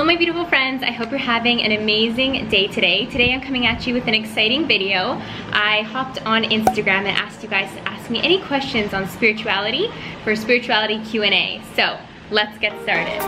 my beautiful friends, I hope you're having an amazing day today. Today I'm coming at you with an exciting video. I hopped on Instagram and asked you guys to ask me any questions on spirituality for spirituality Q&A. So let's get started.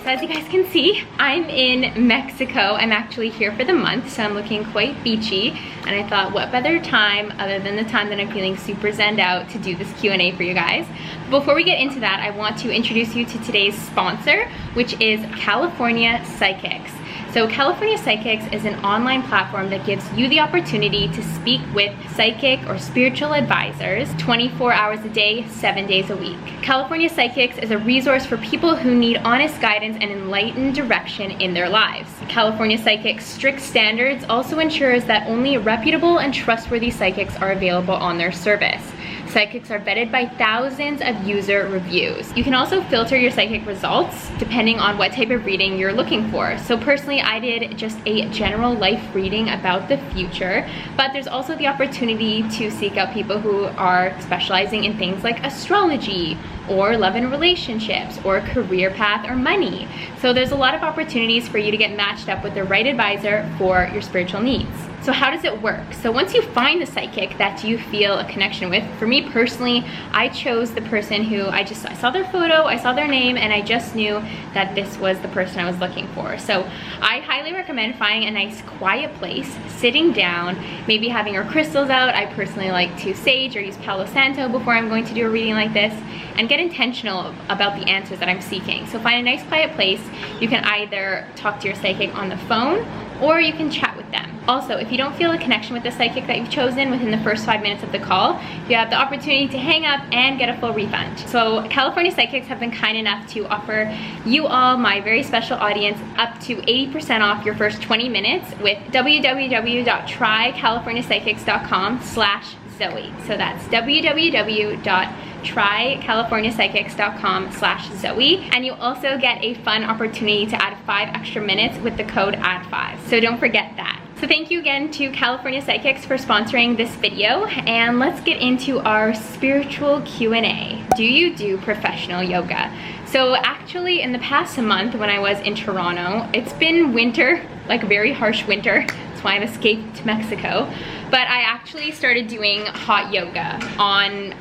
So as you guys can see, I'm in Mexico. I'm actually here for the month, so I'm looking quite beachy. And I thought, what better time other than the time that I'm feeling super zenned out to do this Q&A for you guys. But before we get into that, I want to introduce you to today's sponsor, which is California Psychics. So California Psychics is an online platform that gives you the opportunity to speak with psychic or spiritual advisors 24 hours a day, 7 days a week. California Psychics is a resource for people who need honest guidance and enlightened direction in their lives. California Psychics' strict standards also ensures that only reputable and trustworthy psychics are available on their service. Psychics are vetted by thousands of user reviews. You can also filter your psychic results depending on what type of reading you're looking for. So personally, I did just a general life reading about the future, but there's also the opportunity to seek out people who are specializing in things like astrology or love and relationships or career path or money. So there's a lot of opportunities for you to get matched up with the right advisor for your spiritual needs. So how does it work? So once you find the psychic that you feel a connection with, for me personally, I chose the person who I saw their photo, I saw their name, and I just knew that this was the person I was looking for. So I highly recommend finding a nice quiet place, sitting down, maybe having your crystals out. I personally like to sage or use Palo Santo before I'm going to do a reading like this, and get intentional about the answers that I'm seeking. So find a nice quiet place. You can either talk to your psychic on the phone or you can chat with them. Also, if you don't feel a connection with the psychic that you've chosen within the first 5 minutes of the call, you have the opportunity to hang up and get a full refund. So California Psychics have been kind enough to offer you all, my very special audience, up to 80% off your first 20 minutes with www.trycaliforniapsychics.com/Zoe. So that's www.trycaliforniapsychics.com/Zoe. And you also get a fun opportunity to add 5 extra minutes with the code ADD5. So don't forget that. So thank you again to California Psychics for sponsoring this video, and let's get into our spiritual Q&A. Do you do professional yoga? So actually in the past month when I was in Toronto, it's been winter, like a very harsh winter. That's why I've escaped to Mexico. But I actually started doing hot yoga on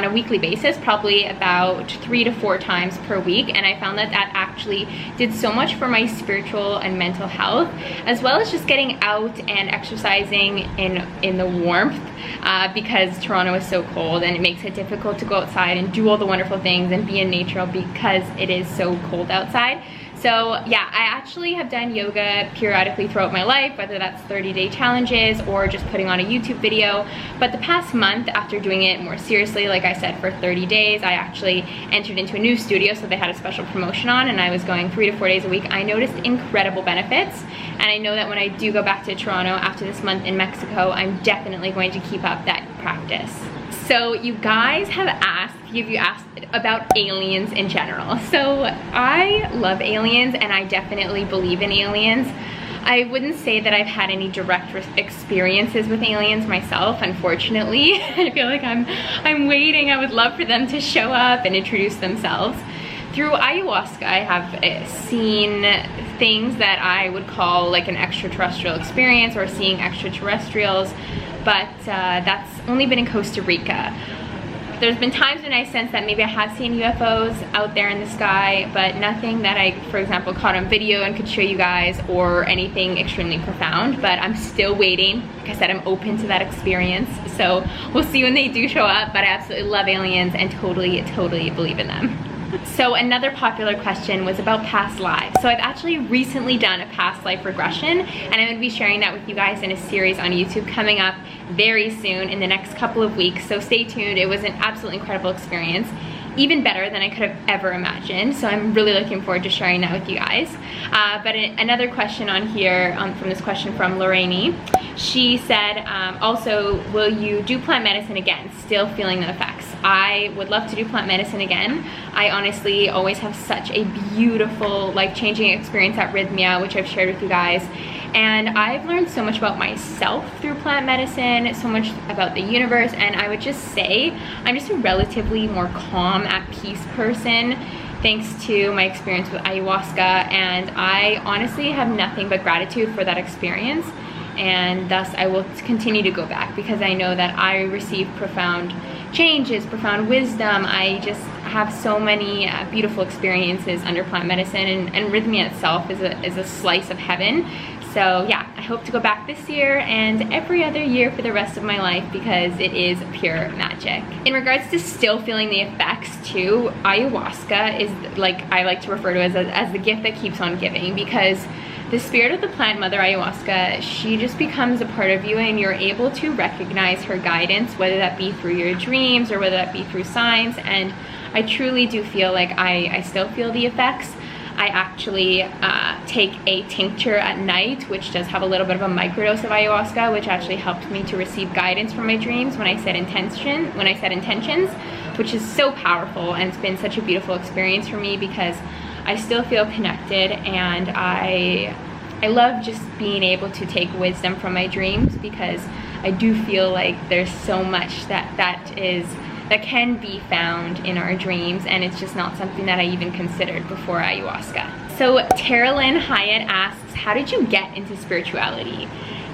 a weekly basis, probably about 3 to 4 times per week, and I found that that actually did so much for my spiritual and mental health, as well as just getting out and exercising in the warmth, because Toronto is so cold and it makes it difficult to go outside and do all the wonderful things and be in nature because it is so cold outside. So yeah, I actually have done yoga periodically throughout my life, whether that's 30-day challenges or just putting on a YouTube video. But the past month, after doing it more seriously, like I said, for 30 days, I actually entered into a new studio, so they had a special promotion on, and I was going 3 to 4 days a week. I noticed incredible benefits, and I know that when I do go back to Toronto after this month in Mexico, I'm definitely going to keep up that practice. So you guys have asked about aliens in general. So I love aliens and I definitely believe in aliens. I wouldn't say that I've had any direct experiences with aliens myself, unfortunately. I feel like I'm waiting. I would love for them to show up and introduce themselves. Through ayahuasca, I have seen things that I would call like an extraterrestrial experience or seeing extraterrestrials, but that's only been in Costa Rica. There's been times when I sense that maybe I have seen UFOs out there in the sky, but nothing that I, for example, caught on video and could show you guys, or anything extremely profound. But I'm still waiting. Like I said, I'm open to that experience. So we'll see when they do show up, but I absolutely love aliens and totally believe in them. So another popular question was about past lives. So I've actually recently done a past life regression, and I'm going to be sharing that with you guys in a series on YouTube coming up very soon in the next couple of weeks. So stay tuned. It was an absolutely incredible experience. Even better than I could have ever imagined. So I'm really looking forward to sharing that with you guys. But another question on here, from this question from Lorraine, she said, also, will you do plant medicine again? Still feeling the effects. I would love to do plant medicine again. I honestly always have such a beautiful, life-changing experience at Rhythmia, which I've shared with you guys. And I've learned so much about myself through plant medicine, so much about the universe, and I would just say I'm just a relatively more calm at peace person thanks to my experience with ayahuasca, and I honestly have nothing but gratitude for that experience, and thus I will continue to go back because I know that I received profound changes, profound wisdom. I just have so many beautiful experiences under plant medicine, and Rhythmia itself is a slice of heaven. So yeah, I hope to go back this year and every other year for the rest of my life because it is pure magic. In regards to still feeling the effects too, ayahuasca is, like I like to refer to as the gift that keeps on giving, because the spirit of the plant mother ayahuasca, she just becomes a part of you, and you're able to recognize her guidance, whether that be through your dreams or whether that be through signs. And I truly do feel like I still feel the effects. I actually take a tincture at night, which does have a little bit of a microdose of ayahuasca, which actually helped me to receive guidance from my dreams when I set intentions, which is so powerful, and it's been such a beautiful experience for me because I still feel connected, and I love just being able to take wisdom from my dreams, because I do feel like there's so much that can be found in our dreams, and it's just not something that I even considered before ayahuasca. So Tara Lynn Hyatt asks, how did you get into spirituality?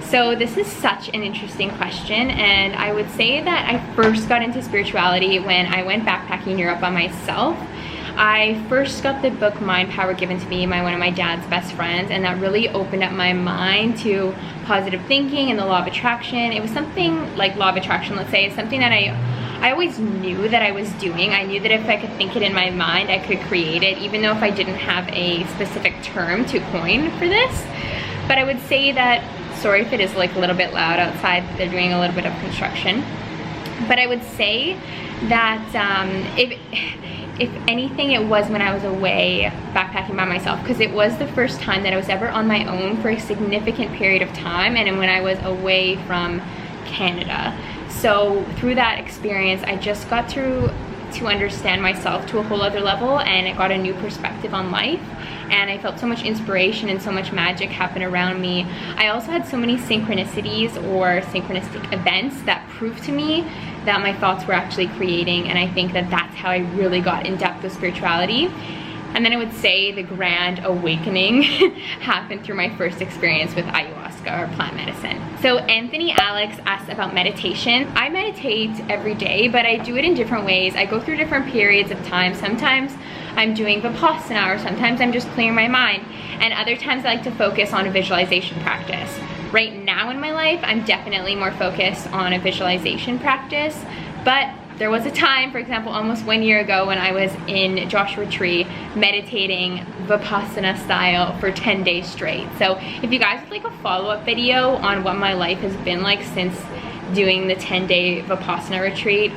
So this is such an interesting question, and I would say that I first got into spirituality when I went backpacking Europe by myself. I first got the book Mind Power given to me by one of my dad's best friends, and that really opened up my mind to positive thinking and the law of attraction. It was something like law of attraction, let's say, is something that I always knew that I was doing. I knew that if I could think it in my mind, I could create it, even though if I didn't have a specific term to coin for this. But I would say that, sorry if it is like a little bit loud outside, they're doing a little bit of construction. But I would say that if anything, it was when I was away backpacking by myself, because it was the first time that I was ever on my own for a significant period of time, and when I was away from Canada. So through that experience, I just got to understand myself to a whole other level, and I got a new perspective on life, and I felt so much inspiration and so much magic happen around me. I also had so many synchronicities or synchronistic events that proved to me that my thoughts were actually creating, and I think that that's how I really got in depth with spirituality. And then I would say the grand awakening happened through my first experience with ayahuasca or plant medicine. So Anthony Alex asked about meditation. I meditate every day, but I do it in different ways. I go through different periods of time. Sometimes I'm doing Vipassana, or sometimes I'm just clearing my mind. And other times I like to focus on a visualization practice. Right now in my life, I'm definitely more focused on a visualization practice, but there was a time, for example, almost 1 year ago, when I was in Joshua Tree meditating Vipassana style for 10 days straight. So if you guys would like a follow-up video on what my life has been like since doing the 10-day Vipassana retreat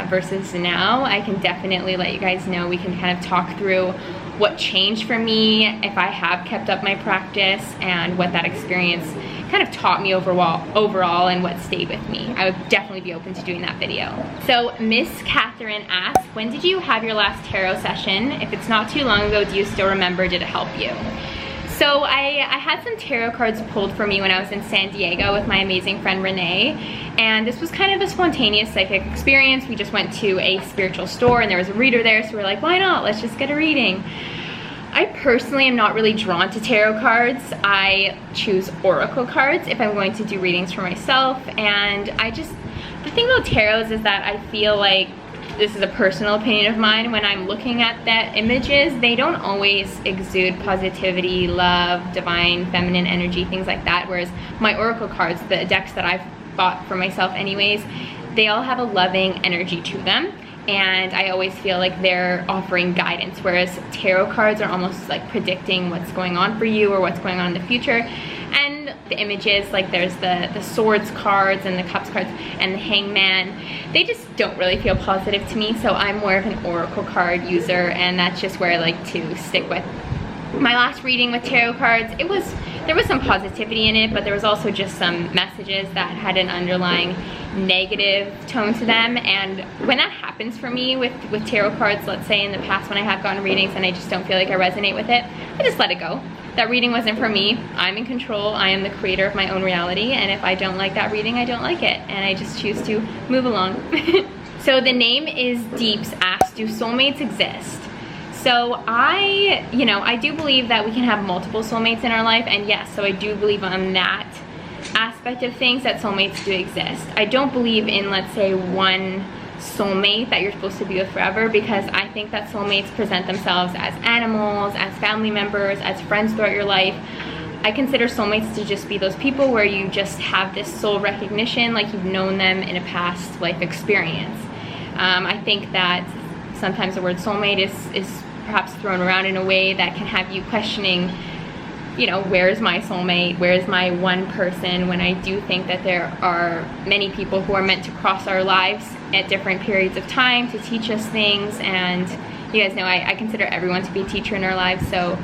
versus now, I can definitely let you guys know. We can kind of talk through what changed for me, if I have kept up my practice, and what that experience kind of taught me overall and what stayed with me. I would definitely be open to doing that video. So Miss Catherine asks, when did you have your last tarot session? If it's not too long ago, do you still remember? Did it help you? So I had some tarot cards pulled for me when I was in San Diego with my amazing friend Renee, and this was kind of a spontaneous psychic experience. We just went to a spiritual store and there was a reader there, so we're like, why not? Let's just get a reading. I personally am not really drawn to tarot cards. I choose oracle cards if I'm going to do readings for myself, and the thing about tarots is that I feel like, this is a personal opinion of mine, when I'm looking at the images, they don't always exude positivity, love, divine, feminine energy, things like that, whereas my oracle cards, the decks that I've bought for myself anyways, they all have a loving energy to them, and I always feel like they're offering guidance, whereas tarot cards are almost like predicting what's going on for you or what's going on in the future. And the images, like there's the swords cards and the cups cards and the hangman, they just don't really feel positive to me, so I'm more of an oracle card user, and that's just where I like to stick with. My last reading with tarot cards, there was some positivity in it, but there was also just some messages that had an underlying negative tone to them, and when that happens for me with tarot cards, let's say in the past when I have gotten readings and I just don't feel like I resonate with it, I just let it go. That reading wasn't for me. I'm in control. I am the creator of my own reality, and if I don't like that reading, I don't like it, and I just choose to move along. So the name is Deeps asked, do soulmates exist? So I do believe that we can have multiple soulmates in our life, and yes, so I do believe on that aspect of things that soulmates do exist. I don't believe in, let's say, one soulmate that you're supposed to be with forever, because I think that soulmates present themselves as animals, as family members, as friends throughout your life. I consider soulmates to just be those people where you just have this soul recognition, like you've known them in a past life experience. I think that sometimes the word soulmate is perhaps thrown around in a way that can have you questioning, you know, where's my soulmate, where's my one person, when I do think that there are many people who are meant to cross our lives at different periods of time to teach us things. And you guys know I consider everyone to be a teacher in our lives, so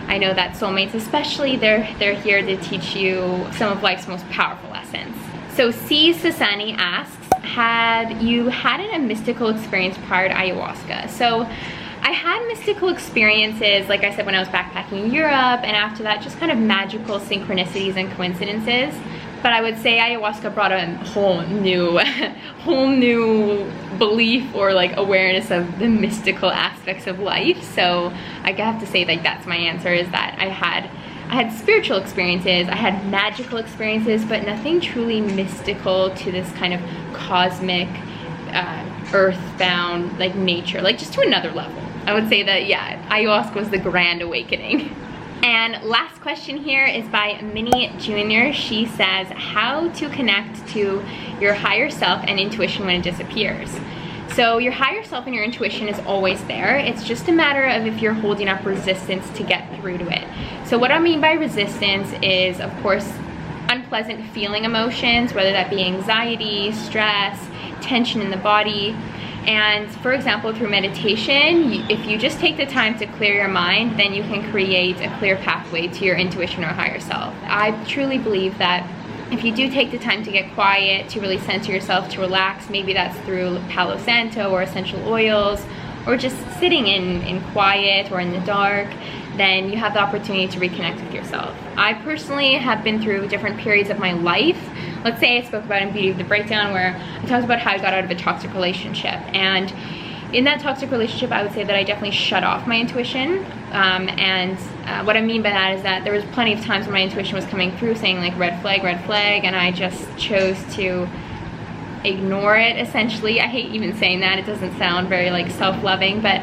I know that soulmates especially, they're here to teach you some of life's most powerful lessons. So C. Sasani asks, had you had a mystical experience prior to ayahuasca? So I had mystical experiences, like I said, when I was backpacking in Europe, and after that, just kind of magical synchronicities and coincidences. But I would say ayahuasca brought a whole new belief or like awareness of the mystical aspects of life. So I have to say, like, that's my answer, is that I had spiritual experiences, I had magical experiences, but nothing truly mystical to this kind of cosmic, earthbound, like nature, like just to another level. I would say that, yeah, ayahuasca was the grand awakening. And last question here is by Minnie Jr. She says, how to connect to your higher self and intuition when it disappears. So your higher self and your intuition is always there. It's just a matter of if you're holding up resistance to get through to it. So what I mean by resistance is, of course, unpleasant feeling emotions, whether that be anxiety, stress, tension in the body. And for example, through meditation, if you just take the time to clear your mind, then you can create a clear pathway to your intuition or higher self. I truly believe that if you do take the time to get quiet, to really center yourself, to relax, maybe that's through Palo Santo or essential oils, or just sitting in quiet or in the dark, then you have the opportunity to reconnect with yourself. I personally have been through different periods of my life. Let's say I spoke about in Beauty of the Breakdown, where I talked about how I got out of a toxic relationship. And in that toxic relationship, I would say that I definitely shut off my intuition. What I mean by that is that there was plenty of times when my intuition was coming through saying like red flag, and I just chose to ignore it, essentially. I hate even saying that. It doesn't sound very like self-loving, but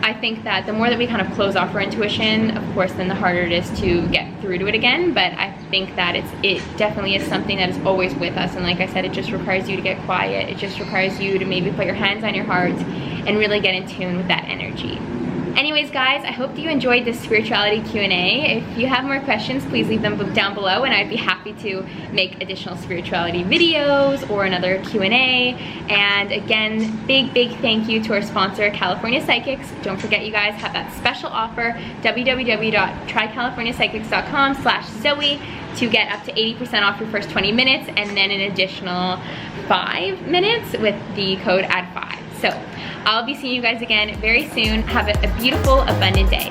I think that the more that we kind of close off our intuition, of course, then the harder it is to get through to it again. But I think that it definitely is something that is always with us. And like I said, it just requires you to get quiet. It just requires you to maybe put your hands on your heart and really get in tune with that energy. Anyways, guys, I hope that you enjoyed this spirituality Q&A. If you have more questions, please leave them down below, and I'd be happy to make additional spirituality videos or another Q&A. And again, big thank you to our sponsor, California Psychics. Don't forget, you guys have that special offer, www.trycaliforniapsychics.com/Zoe, to get up to 80% off your first 20 minutes, and then an additional 5 minutes with the code ADD5. So I'll be seeing you guys again very soon. Have a beautiful, abundant day.